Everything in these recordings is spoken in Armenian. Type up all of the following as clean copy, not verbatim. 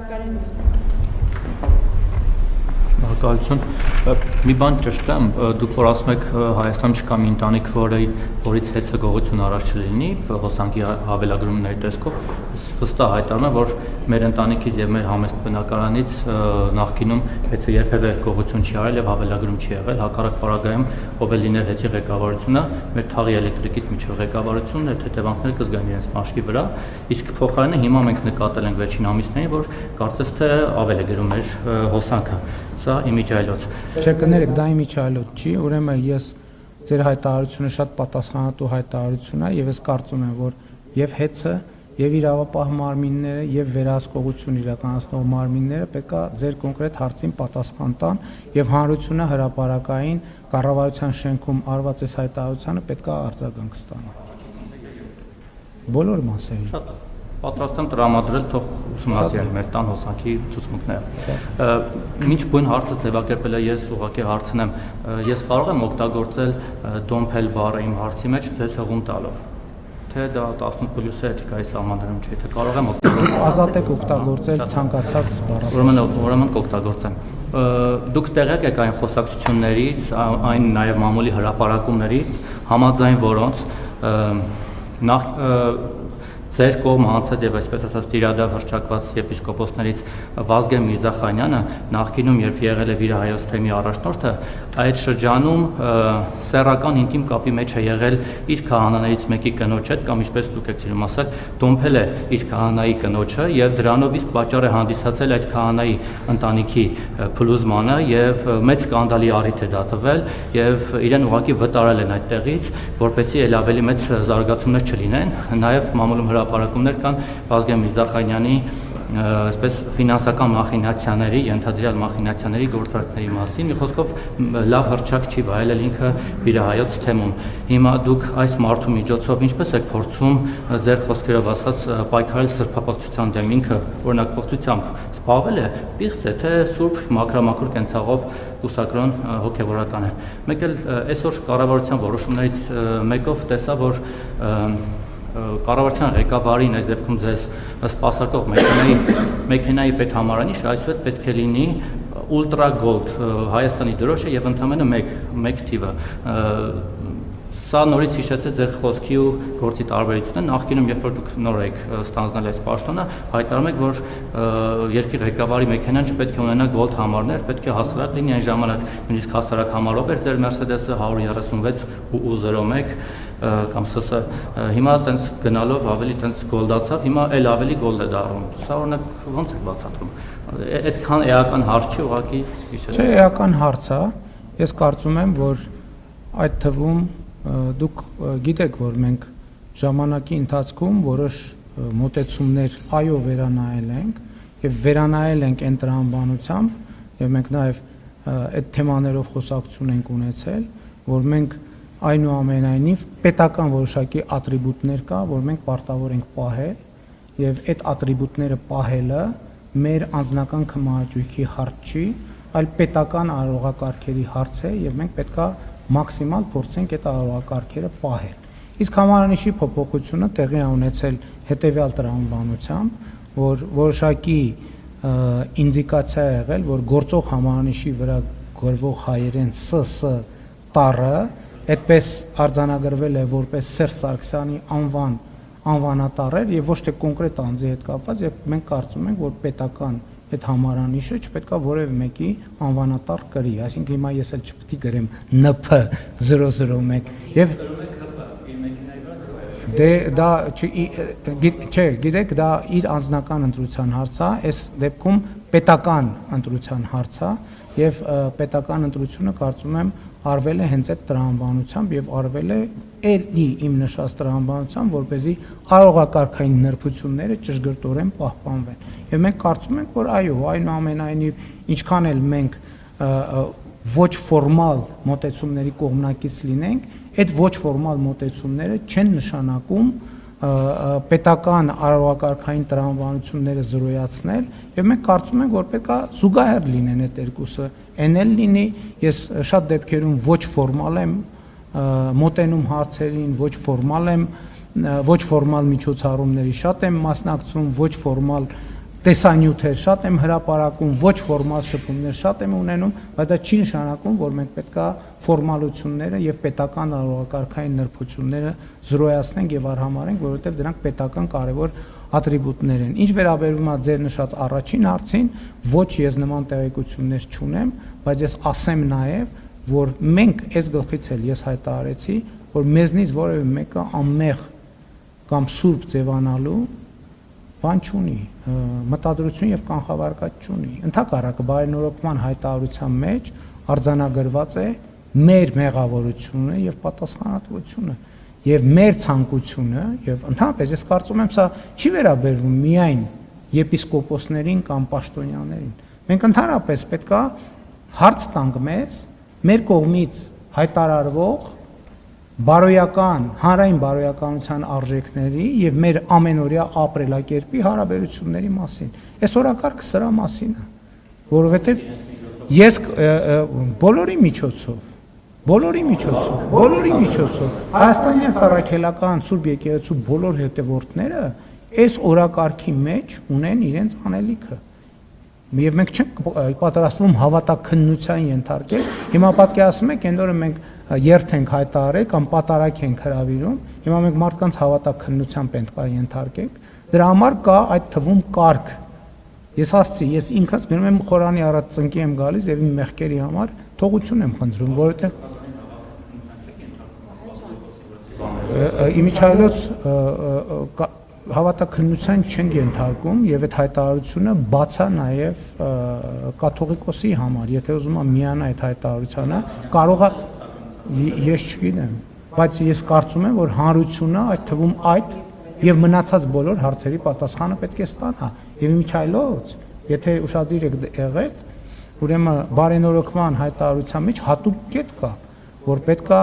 Կարեն Հակալություն, մի բան ճշտեմ, դուք որ ասում եք Հայաստան չկա մի ընտանիք, որից հեծը գողություն առաջ չլինի, հոսանքի հավելագրումների տեսքով, վստահ հայտարարում եմ, որ մեր ընտանիքից եւ մեր համեստ բնակարանից նախկինում հեծը երբևէ գողություն չի արել եւ հավելագրում չի եղել, հակառակ պարագայում ով է լինել հեծի ղեկավարությունը, մեր թաղի էլեկտրիկից միջև ղեկավարությունն այդ հետևանքները կզգան իրենց մաշկի վրա, իսկ փոխարենը հիմա մենք նկատել ենք վերջին ամիսներին, որ կարծես թե ավել է գրում մեր հոսանքը, սա իմիջայլոց։ Չէ, կներեք, դա իմիջայլոց չի, ուրեմն ես ձեր հայտարարությունը շատ պատասխանատու հայտարարություն է եւ ես կարծում եմ, որ եւ հեծը եւ իրավապահ մարմինները եւ վերահսկողություն իրականացնող մարմինները պետքա ձեր կոնկրետ հարցին պատասխան տան եւ հանրությունը հրապարակային կառավարության շենքում արված այս հայտարարությանը պետքա արձագանք ստանա։ Բոլոր մասերին։ Շատ պատրաստ եմ տրամադրել թող ուսումնասիրեն մեր տան հոսանքի ցուցմունքները։ Ինչ բուն հարցը ձևակերպել է ես ուղղակի հարցնեմ, ես կարող եմ օգտագործել դոմփել բառը իմ հարցի մեջ ձեզ հղում տալով, թե դա 18+ էթիկայի սահմաններում չէ, թե կարող եմ օգտագործել։ Ազատ եք օգտագործել ցանկացած բառ։ Ուրեմն կօգտագործեմ։ Դուք տեղյակ եք այն խոսակցություններից, այն նաև մամուլի հրապարակումներից, համաձայն որոնց նախ ձեր կողմը անցած եւ այսպես ասած տիրադավ հռչակված եպիսկոպոսներից Վազգեն Միրզախանյանը նախկինում երբ եղել է վիրահայոց թեմի առաջնորդը այդ շրջանում սեռական ինտիմ կապի մեջ է եղել իր քահանաներից մեկի կնոջ հետ կամ ինչպես դուք եք ցույց ասել դոմփել է իր քահանայի կնոջը եւ դրանով իսկ պատճառ է հանդիսացել այդ քահանայի ընտանիքի փլուզմանը եւ մեծ սկանդալի առիթ է դա տվել եւ իրեն ուղղակի վտարել են այդտեղից որպեսզի ել ավելի մեծ զարգացումներ չլինեն նաեւ մամուլում հրապարակումներ կան Վազգեն Միրզախանյանի այսպես ֆինանսական մախինացիաների, ենթադրյալ մախինացիաների գործարքների մասին, մի խոսքով լավ հռչակ չի վայելել ինքը վիրահայոց թեմում։ Հիմա դուք այս մարդու միջոցով ինչպես եք փորձում ձեր խոսքերով ասած պայքարել սրբապղծության դեմ, ինքը օրինակողությամբ զբաղվել է պիղծ է, թե սուրբ մաքրամաքուր կենցաղով կուսակրոն հոգևորական է։ Մեկ էլ այսօր կառավարության որոշումներից մեկով տեսա, որ կառավարության ղեկավարին այս դեպքում ձեզ սպասարկող մեքենայի պետհամարանիշը այսուհետ պետք է լինի ուլտրա գոլդ Հայաստանի դրոշը եւ ընդամենը մեկ թիվը Սա նորից հիշեցեց ձեր խոսքի ու գործի տարբերությունը նախկինում երբ որ դուք նոր եք ստանձնել այս պաշտոնը հայտարարում եք որ երկրի ղեկավարի մեքենան չպետք է ունենա գոլդ համարներ պետք է հասարակ լինի այն ժամանակ նույնիսկ հասարակ համարով էր ձեր Mercedes-ը 136.01 կամ ՍՍ հիմա տենց գնալով ավելի տենց գոլդացավ հիմա էլ ավելի գոլդ է դառնում սա օրինակ ո՞նց է բացատրում այդքան էական հարց չի ուղղակի հիշեցեք Չէ էական հարց է ես կարծում եմ որ այդ թվում դուք գիտեք որ մենք ժամանակի ընթացքում որոշ մոտեցումներ այո վերանայել ենք եւ վերանայել ենք այն տրամաբանությամբ եւ մենք նաեւ այդ թեմաներով խոսակցություն ենք ունեցել որ մենք այնուամենայնիվ պետական որոշակի ատրիբուտներ կա որ մենք պարտավոր ենք պահել եւ այդ ատրիբուտները պահելը մեր անձնական քմահաճույքի հարց չի այլ պետական արարողակարգերի հարց է եւ մենք պետքա մաքսիմալ փորձենք այդ արարողակարգերը պահել իսկ համարանիշի փոփոխությունը տեղի է ունեցել հետեւյալ տրամաբանությամբ որ որոշակի ինդիկացիա է եղել որ գործող համարանիշի վրա գրվող հայերեն ՍՍ տառը այդպես արձանագրվել է որպես Սերժ Սարգսյանի անվանատառեր եւ ոչ թե կոնկրետ անձի հետ կապված եւ մենք կարծում ենք որ պետական այդ համարանիշը չպետքա որևէ մեկի անվանատառ կրի այսինքն հիմա ես էլ չպետք է գրեմ NP001 եւ դե դա չէ գիտեք դա իր անձնական ընտրության հարց է այս դեպքում պետական ընտրության հարց է եւ պետական ընտրությունը կարծում եմ արվել է հենց այդ տրամաբանությամբ եւ արվել է էլի իմ նշած տրամաբանությամբ որպեսզի արարողակարգային նրբությունները ճշգրտորեն պահպանվեն եւ մենք կարծում ենք որ այո այնուամենայնիվ ինչքան էլ մենք ոչ ֆորմալ մոտեցումների կողմնակից լինենք այդ ոչ ֆորմալ մոտեցումները չեն նշանակում պետական արարողակարգային տրամաբանությունները զրոյացնել եւ մենք կարծում ենք որ պետք է զուգահեռ լինեն այդ երկուսը այն էլ լինի ես շատ դեպքերում ոչ ֆորմալ եմ մոտենում հարցերին ոչ ֆորմալ միջոցառումների շատ եմ մասնակցում ոչ ֆորմալ տեսանյութեր շատ եմ հրապարակում, ոչ ֆորմալ շփումներ շատ եմ ունենում, բայց դա չի նշանակում, որ մենք պետքա ֆորմալությունները եւ պետական արարողակարգային նրբությունները զրոյացնենք եւ արհամարենք, որովհետեւ դրանք պետական կարեւոր ատրիբուտներ են։ Ինչ վերաբերում է ձեր նշած առաջին հարցին, ոչ ես նման տեղեկություններ չունեմ, բայց ես ասեմ նաեւ, որ մենք այս գլխից էլ ես հայտարարեցի, որ մեզնից որևէ մեկը անմեղ կամ սուրբ ձևանալու բան չունի, մտադրություն եւ կանխավարկած չունի։ Ընդհակառակը բարենորոգման հայտարարության մեջ արձանագրված է մեր մեղավորությունը եւ պատասխանատվությունը եւ մեր ցանկությունը եւ ընդհանրապես ես կարծում եմ սա չի վերաբերվում միայն եպիսկոպոսներին կամ պաշտոնյաներին։ Մենք ընդհանրապես պետքա հարց տանք մեզ մեր կողմից հայտարարվող բարոյական, հանրային բարոյականության արժեքների եւ մեր ամենօրյա ապրելակերպի հարաբերությունների մասին։ Այս օրակարգը սրա մասին է, որովհետեւ ես բոլորի միջոցով Հայաստանի Առաքելական Սուրբ Եկեղեցու բոլոր հետևորդները այս օրակարգի մեջ ունեն իրենց անելիքը։ Եվ մենք չենք պատրաստվում հավատաքննության ենթարկել։ Հիմա պատկերացնում եք, այն օրը մենք երթ ենք հայտարարել կամ պատարակ ենք հրավիրում, հիմա մենք մարդկանց հավատաքննության պետք է ենթարկենք։ Դրա համար կա այդ թվում կարգ։ Ես ասացի, ես ինքս գնում եմ Խորանի առաջ ծնկի եմ գալիս եւ իմ մեղքերի համար թողություն եմ խնդրում, որովհետեւ իմիջայլոց հավատաքննության չենք ենթարկում եւ այդ հայտարարությունը բաց է նաեւ կաթողիկոսի համար, եթե ուզում է միանա այդ հայտարարությանը, կարող է ես չգիտեմ, բայց ես կարծում եմ, որ հանրությունը այդ թվում այդ եւ մնացած բոլոր հարցերի պատասխանը պետք է ստանա եւ իմիջայլոց, եթե ուշադիր եք եղել, ուրեմն բարենորոգման հայտարարության մեջ հատուկ կետ կա, որ պետք է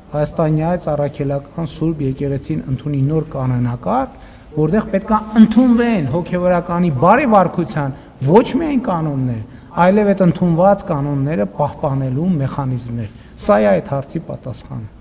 Հայաստանյաց Առաքելական Սուրբ Եկեղեցին ընդունի նոր կանոնակարգ, որտեղ պետք է ընդունվեն հոգևորականի բարեվարկության ոչ միայն կանոններ, այլև այդ ընդունված կանոնները պահպանելու մեխանիզմներ։ Սա է այդ հարցի պատասխանը։